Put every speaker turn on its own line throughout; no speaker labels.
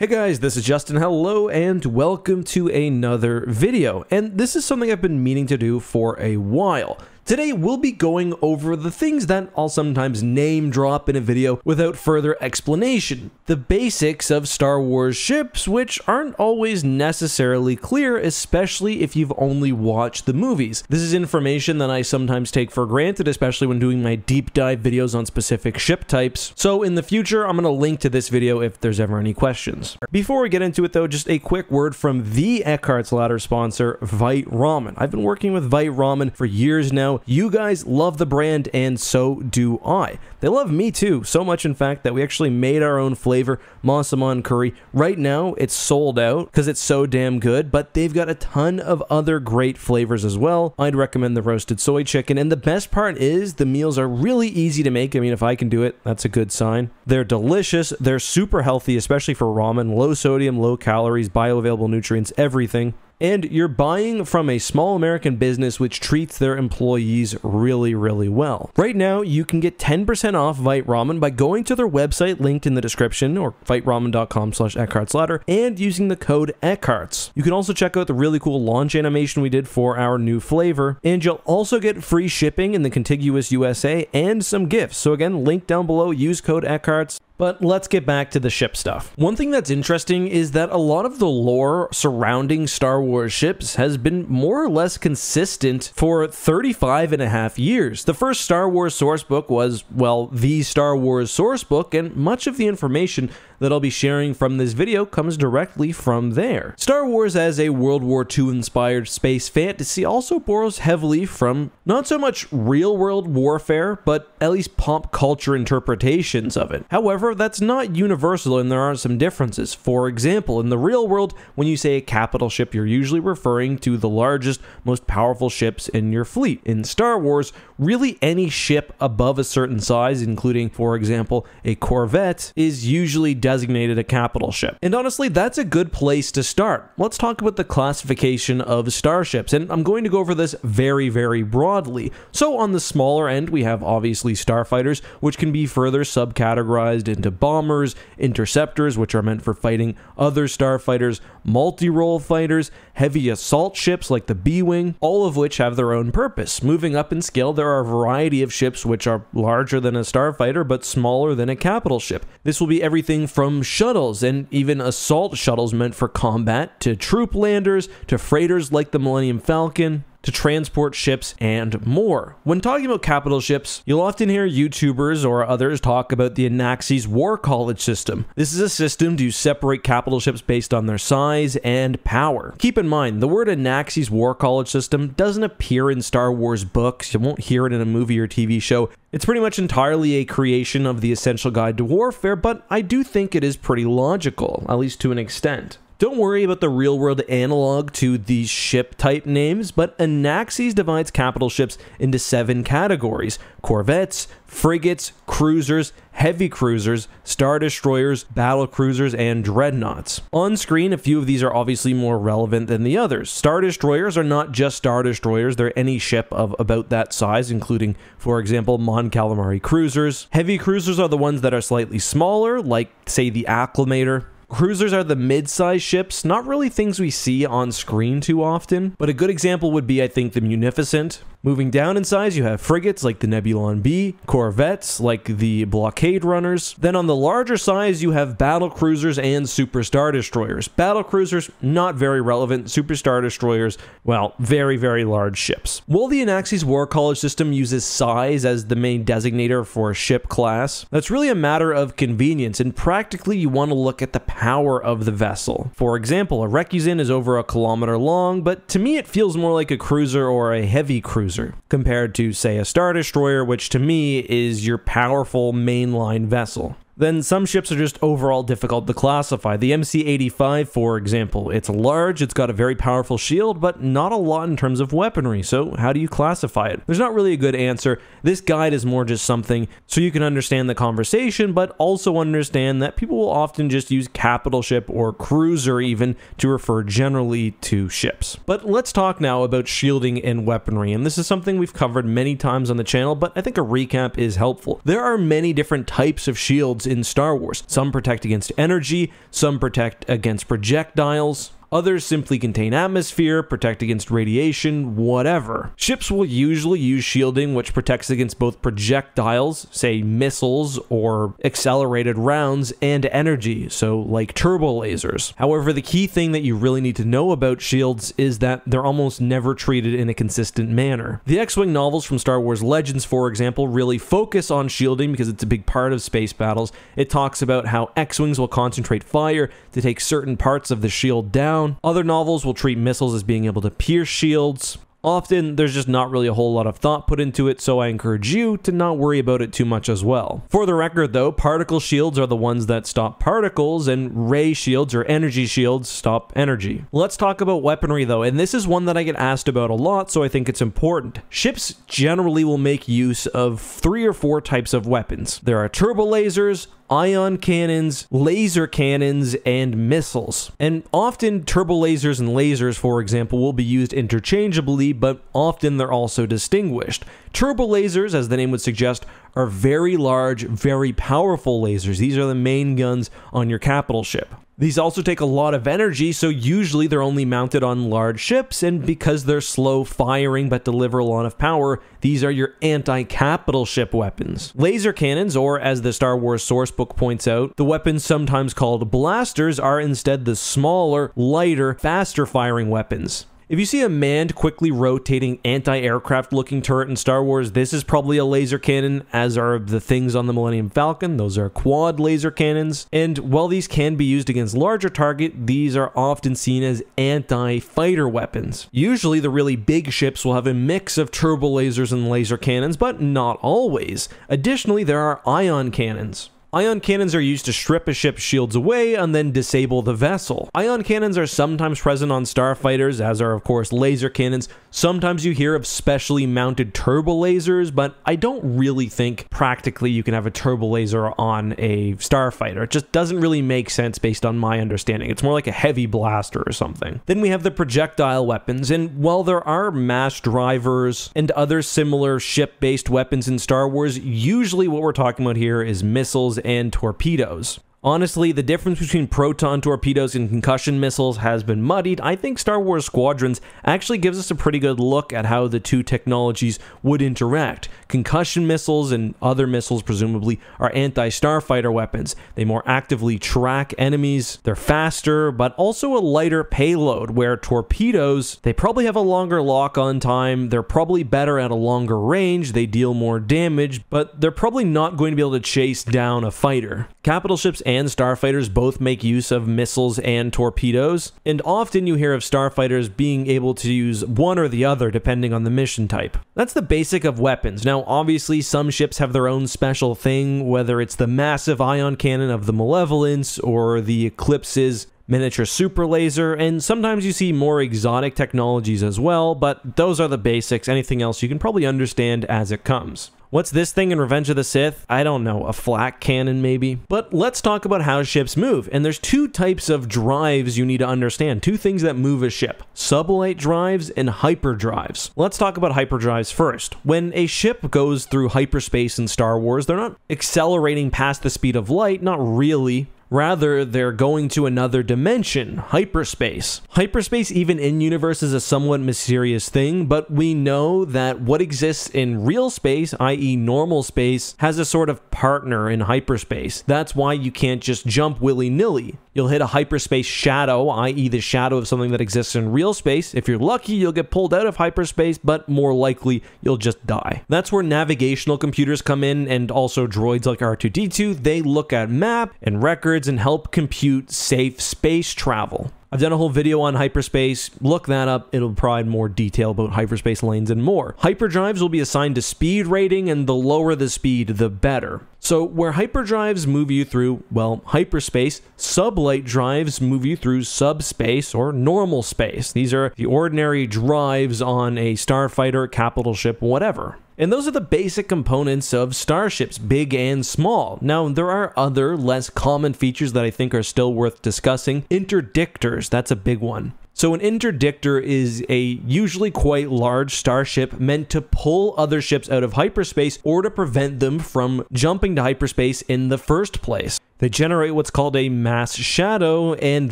Hey guys, this is Justin. Hello and welcome to another video. And this is something I've been meaning to do for a while. Today we'll be going over the things that I'll sometimes name drop in a video without further explanation. The basics of Star Wars ships, which aren't always necessarily clear, especially if you've only watched the movies. This is information that I sometimes take for granted, especially when doing my deep dive videos on specific ship types. So in the future, I'm going to link to this video if there's ever any questions. Before we get into it though, just a quick word from the Eckhart's Ladder sponsor, Vite Ramen. I've been working with Vite Ramen for years now. You guys love the brand, and so do I. They love me too, so much in fact that we actually made our own flavor, Massaman curry. Right now, it's sold out because it's so damn good, but they've got a ton of other great flavors as well. I'd recommend the roasted soy chicken, and the best part is the meals are really easy to make. I mean, if I can do it, that's a good sign. They're delicious, they're super healthy, especially for ramen, low sodium, low calories, bioavailable nutrients, everything. And you're buying from a small American business which treats their employees really, really well. Right now, you can get 10% off Vite Ramen by going to their website linked in the description, or viteramen.com/EckhartsLadder, and using the code Eckharts. You can also check out the really cool launch animation we did for our new flavor, and you'll also get free shipping in the contiguous USA and some gifts. So again, link down below, use code Eckharts. But let's get back to the ship stuff. One thing that's interesting is that a lot of the lore surrounding Star Wars ships has been more or less consistent for 35.5 years. The first Star Wars source book was, well, the Star Wars source book, and much of the information that I'll be sharing from this video comes directly from there. Star Wars as a World War II inspired space fantasy also borrows heavily from not so much real-world warfare, but at least pop culture interpretations of it. However, that's not universal and there are some differences. For example, in the real world, when you say a capital ship, you're usually referring to the largest, most powerful ships in your fleet. In Star Wars, really any ship above a certain size, including, for example, a Corvette, is usually designated a capital ship. And honestly, that's a good place to start. Let's talk about the classification of starships, and I'm going to go over this very, very broadly. So on the smaller end, we have obviously starfighters, which can be further subcategorized into bombers, interceptors, which are meant for fighting other starfighters, multi-role fighters, heavy assault ships like the B-Wing, all of which have their own purpose. Moving up in scale, there are a variety of ships which are larger than a starfighter but smaller than a capital ship. This will be everything from shuttles and even assault shuttles meant for combat, to troop landers, to freighters like the Millennium Falcon, to transport ships, and more. When talking about capital ships, you'll often hear YouTubers or others talk about the Anaxi's War College system. This is a system to separate capital ships based on their size and power. Keep in mind, the word Anaxi's War College system doesn't appear in Star Wars books. You won't hear it in a movie or TV show. It's pretty much entirely a creation of the Essential Guide to Warfare, but I do think it is pretty logical, at least to an extent. Don't worry about the real-world analog to these ship type names, but Anaxi's divides capital ships into 7 categories: corvettes, frigates, cruisers, heavy cruisers, star destroyers, battle cruisers, and dreadnoughts. On screen, a few of these are obviously more relevant than the others. Star destroyers are not just star destroyers, they're any ship of about that size, including, for example, Mon Calamari cruisers. Heavy cruisers are the ones that are slightly smaller, like, say, the Acclamator. Cruisers are the mid-sized ships, not really things we see on screen too often, but a good example would be, I think, the Munificent. Moving down in size, you have frigates like the Nebulon B, corvettes like the Blockade Runners. Then on the larger size, you have battle cruisers and super star destroyers. Battle cruisers, not very relevant. Super star destroyers, well, very, very large ships. While the Anaxi's War College system uses size as the main designator for a ship class, that's really a matter of convenience, and practically you want to look at the power of the vessel. For example, a Recusant is over 1 kilometer long, but to me it feels more like a cruiser or a heavy cruiser, compared to, say, a Star Destroyer, which to me is your powerful mainline vessel. Then some ships are just overall difficult to classify. The MC-85, for example, it's large, it's got a very powerful shield, but not a lot in terms of weaponry, so how do you classify it? There's not really a good answer. This guide is more just something so you can understand the conversation, but also understand that people will often just use capital ship or cruiser even to refer generally to ships. But let's talk now about shielding and weaponry, and this is something we've covered many times on the channel, but I think a recap is helpful. There are many different types of shields in Star Wars. Some protect against energy, some protect against projectiles. Others simply contain atmosphere, protect against radiation, whatever. Ships will usually use shielding, which protects against both projectiles, say missiles or accelerated rounds, and energy, so like turbo lasers. However, the key thing that you really need to know about shields is that they're almost never treated in a consistent manner. The X-Wing novels from Star Wars Legends, for example, really focus on shielding because it's a big part of space battles. It talks about how X-Wings will concentrate fire to take certain parts of the shield down. Other novels will treat missiles as being able to pierce shields. Often, there's just not really a whole lot of thought put into it, so I encourage you to not worry about it too much as well. For the record though, particle shields are the ones that stop particles, and ray shields or energy shields stop energy. Let's talk about weaponry though, and this is one that I get asked about a lot, so I think it's important. Ships generally will make use of 3 or 4 types of weapons. There are turbo lasers, ion cannons, laser cannons, and missiles. And often turbo lasers and lasers, for example, will be used interchangeably, but often they're also distinguished. Turbo lasers, as the name would suggest, are very large, very powerful lasers. These are the main guns on your capital ship. These also take a lot of energy, so usually they're only mounted on large ships, and because they're slow firing but deliver a lot of power, these are your anti-capital ship weapons. Laser cannons, or as the Star Wars sourcebook points out, the weapons sometimes called blasters are instead the smaller, lighter, faster firing weapons. If you see a manned, quickly rotating anti-aircraft looking turret in Star Wars, this is probably a laser cannon, as are the things on the Millennium Falcon. Those are quad laser cannons. And while these can be used against larger targets, these are often seen as anti-fighter weapons. Usually the really big ships will have a mix of turbo lasers and laser cannons, but not always. Additionally, there are ion cannons. Ion cannons are used to strip a ship's shields away and then disable the vessel. Ion cannons are sometimes present on starfighters, as are of course laser cannons. Sometimes you hear of specially mounted turbo lasers, but I don't really think practically you can have a turbo laser on a starfighter. It just doesn't really make sense based on my understanding. It's more like a heavy blaster or something. Then we have the projectile weapons, and while there are mass drivers and other similar ship-based weapons in Star Wars, usually what we're talking about here is missiles and torpedoes. Honestly, the difference between proton torpedoes and concussion missiles has been muddied. I think Star Wars Squadrons actually gives us a pretty good look at how the two technologies would interact. Concussion missiles and other missiles presumably are anti-starfighter weapons. They more actively track enemies, they're faster, but also a lighter payload, where torpedoes, they probably have a longer lock-on time, they're probably better at a longer range, they deal more damage, but they're probably not going to be able to chase down a fighter. Capital ships and starfighters both make use of missiles and torpedoes, and often you hear of starfighters being able to use one or the other depending on the mission type. That's the basic of weapons. Now, obviously, some ships have their own special thing, whether it's the massive ion cannon of the Malevolence or the Eclipse's miniature super laser, and sometimes you see more exotic technologies as well, but those are the basics. Anything else you can probably understand as it comes. What's this thing in Revenge of the Sith? I don't know, a flak cannon maybe? But let's talk about how ships move, and there's 2 types of drives you need to understand, 2 things that move a ship: sublight drives and hyperdrives. Let's talk about hyperdrives first. When a ship goes through hyperspace in Star Wars, they're not accelerating past the speed of light, not really. Rather, they're going to another dimension, hyperspace. Hyperspace, even in universe, is a somewhat mysterious thing, but we know that what exists in real space, i.e. normal space, has a sort of partner in hyperspace. That's why you can't just jump willy-nilly. You'll hit a hyperspace shadow, i.e. the shadow of something that exists in real space. If you're lucky, you'll get pulled out of hyperspace, but more likely, you'll just die. That's where navigational computers come in, and also droids like R2-D2. They look at map and records and help compute safe space travel. I've done a whole video on hyperspace. Look that up. It'll provide more detail about hyperspace lanes and more. Hyperdrives will be assigned to speed rating, and the lower the speed, the better. So where hyperdrives move you through, well, hyperspace, sublight drives move you through subspace or normal space. These are the ordinary drives on a starfighter, capital ship, whatever. And those are the basic components of starships, big and small. Now, there are other, less common features that I think are still worth discussing. Interdictors, that's a big one. So an interdictor is a usually quite large starship meant to pull other ships out of hyperspace or to prevent them from jumping to hyperspace in the first place. They generate what's called a mass shadow, and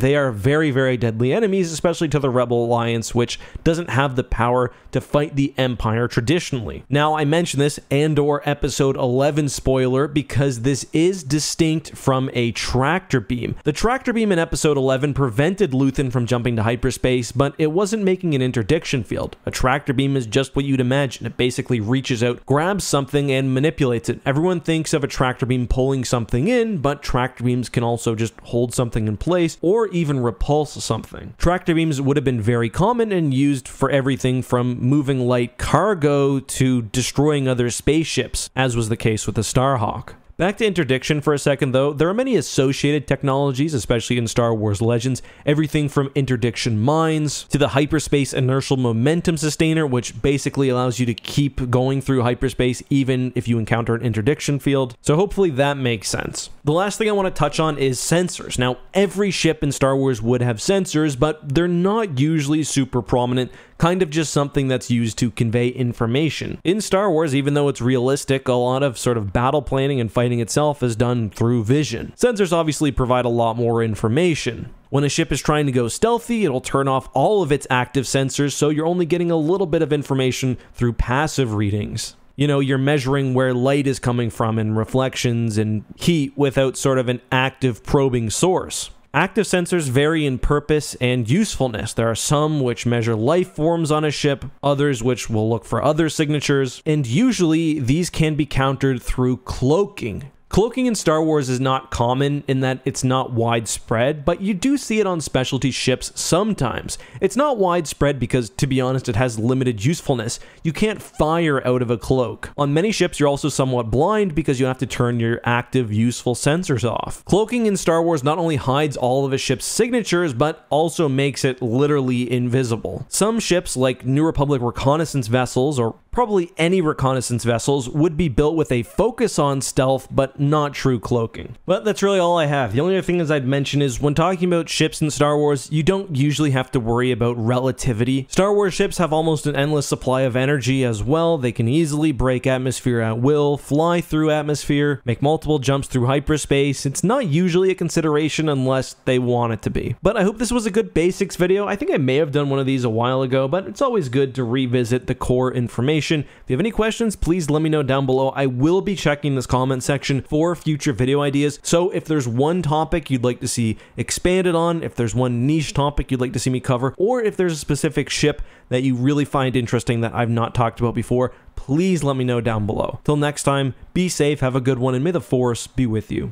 they are very, very deadly enemies, especially to the Rebel Alliance, which doesn't have the power to fight the Empire traditionally. Now, I mention this and/or episode 11 spoiler because this is distinct from a tractor beam. The tractor beam in episode 11 prevented Luthen from jumping to hyperspace, but it wasn't making an interdiction field. A tractor beam is just what you'd imagine. It basically reaches out, grabs something, and manipulates it. Everyone thinks of a tractor beam pulling something in, but tractor beams can also just hold something in place or even repulse something. Tractor beams would have been very common and used for everything from moving light cargo to destroying other spaceships, as was the case with the Starhawk. Back to interdiction for a second though, there are many associated technologies, especially in Star Wars Legends, everything from interdiction mines to the hyperspace inertial momentum sustainer, which basically allows you to keep going through hyperspace even if you encounter an interdiction field. So hopefully that makes sense. The last thing I want to touch on is sensors. Now, every ship in Star Wars would have sensors, but they're not usually super prominent, kind of just something that's used to convey information. In Star Wars, even though it's realistic, a lot of sort of battle planning and fighting itself is done through vision. Sensors obviously provide a lot more information. When a ship is trying to go stealthy, it'll turn off all of its active sensors, so you're only getting a little bit of information through passive readings. You know, you're measuring where light is coming from and reflections and heat without sort of an active probing source. Active sensors vary in purpose and usefulness. There are some which measure life forms on a ship, others which will look for other signatures, and usually these can be countered through cloaking. Cloaking in Star Wars is not common in that it's not widespread, but you do see it on specialty ships sometimes. It's not widespread because, to be honest, it has limited usefulness. You can't fire out of a cloak. On many ships, you're also somewhat blind because you have to turn your active, useful sensors off. Cloaking in Star Wars not only hides all of a ship's signatures, but also makes it literally invisible. Some ships, like New Republic reconnaissance vessels, or probably any reconnaissance vessels, would be built with a focus on stealth, but not true cloaking. But that's really all I have. The only other thing I'd mention is when talking about ships in Star Wars, you don't usually have to worry about relativity. Star Wars ships have almost an endless supply of energy as well. They can easily break atmosphere at will, fly through atmosphere, make multiple jumps through hyperspace. It's not usually a consideration unless they want it to be. But I hope this was a good basics video. I think I may have done one of these a while ago, but it's always good to revisit the core information. If you have any questions, please let me know down below. I will be checking this comment section for future video ideas. So if there's one topic you'd like to see expanded on, if there's one niche topic you'd like to see me cover, or if there's a specific ship that you really find interesting that I've not talked about before, please let me know down below. Till next time, be safe, have a good one, and may the Force be with you.